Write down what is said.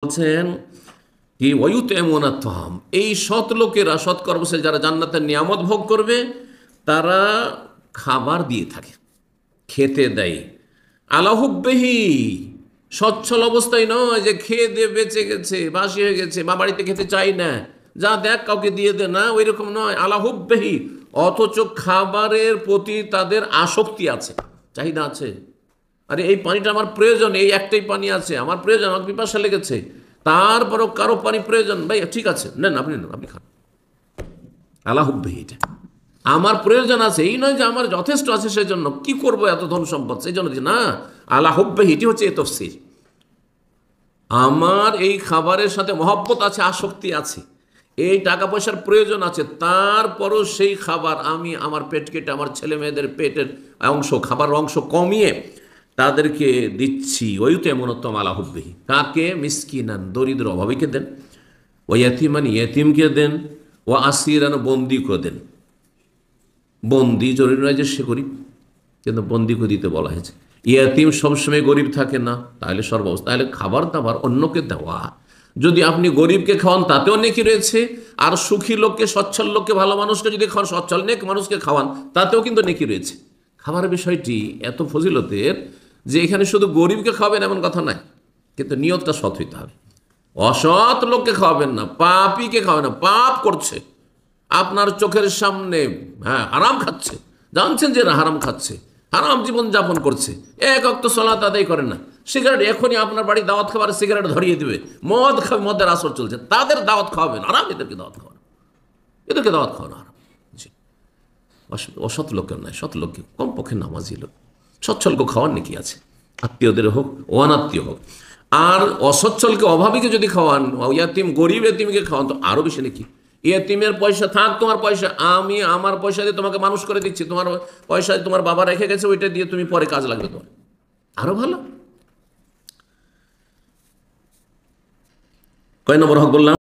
বলছেন কি ওয়ুতঈমুনা আত-তাআম, এই সৎ লোকেরা, সৎ কর্মশীল যারা জান্নাতের নিয়ামত ভোগ করবে তারা খাবার দিয়ে থাকে, খেতে দেয়। আলা হুব্বিহি, সচ্ছল অবস্থায় নয় যে খেয়ে দিয়ে বেঁচে গেছে, বাসি হয়ে গেছে বা বাড়িতে খেতে চাই না, যা দেখ কাউকে দিয়ে দে, না ওই রকম নয়। আলা হুব্বিহি, অথচ খাবারের প্রতি তাদের আসক্তি আছে, চাহিদা আছে। আরে এই পানিটা আমার প্রয়োজন, এই একটাই পানি আছে, আমার প্রয়োজন, আমার পিপাসা লেগেছে, তারপরও কারো পানি প্রয়োজন, ভাই ঠিক আছে নেন, আপনি নেন, আপনি খান। আলা হুব্বিহি, এটা আমার প্রয়োজন আছে, এই নয় যে আমার যথেষ্ট আছে সেজন্য কি করব এত ধন সম্পদ, সেই জন্য না। আলা হুব্বিহি, এটি হচ্ছে এই তাফসীর। আমার এই খাবারের সাথে মহব্বত আছে, আসক্তি আছে, এই টাকা পয়সার প্রয়োজন আছে, তারপরও সেই খাবার আমি আমার পেট কেটে আমার ছেলে মেয়েদের পেটের অংশ, খাবার অংশ কমিয়ে তাদেরকে দিচ্ছি। ওয়ুতঈমুনা আলা হুব্বিহি, কাকে? মিসকিনান, দরিদ্র অভাবীকে দেন, ও ইয়াতিমান, ইয়েতিমকে দেন, ও আসিরান, বন্দিকে দেন। বন্দি জরুরি নয় যে সে গরিব, কিন্তু বন্দিকে দিতে বলা হয়েছে। ইয়াতিম সবসময় গরিব থাকে না, তাহলে সর্বাবস্থা, তাহলে খাবার দাবার অন্যকে দেওয়া, যদি আপনি গরিবকে খাওয়ান তাতেও নেকি রয়েছে, আর সুখী লোককে, সচ্ছল লোককে, ভালো মানুষকে যদি খাওয়ান, সচ্ছল নেক মানুষকে খাওয়ান, তাতেও কিন্তু নেকি রয়েছে। খাবারের বিষয়টি এত ফজিলতের যে এখানে শুধু গরিবকে খাওয়াবেন এমন কথা নাই, কিন্তু নিয়তটা সৎ হইতে হবে। অসৎ লোককে খাওয়াবেন না, পাপীকে খাওয়াবেন না, পাপ করছে আপনার চোখের সামনে, হ্যাঁ হারাম খাচ্ছে, জানছেন যে হারাম খাচ্ছে, হারাম জীবন যাপন করছে, এক ওয়াক্ত সালাত আদায় করেন না, সিগারেট এখনই আপনার বাড়ি দাওয়াত খাবার সিগারেট ধরিয়ে দিবে, মদ খাবে, মদের আসর চলছে, তাদের দাওয়াত খাওয়াবেন হারাম, এদেরকে দাওয়াত খাওয়ানো, এদেরকে দাওয়াত খাওয়ানো হারাম। জি, অসৎ লোকের নয়, সৎ লোককে, কমপক্ষে নামাজি লোক, সচ্ছলকে খাওয়ার নাকি আছে, আত্মীয়দের হোক অনাত্মীয় হোক। আর অসচ্ছলকে, অভাবীকে যদি খাওয়ান, ইয়াতিম গরিব এতিমকে খাওয়ান, তো আরও বেশি নাকি। এতিমের পয়সা থাক, তোমার পয়সা, আমি আমার পয়সা দিয়ে তোমাকে মানুষ করে দিচ্ছি, তোমার পয়সা তোমার বাবা রেখে গেছে, ওইটা দিয়ে তুমি পরে কাজ লাগবে তোমার, আরো ভালো। কয় নম্বর হক বললাম?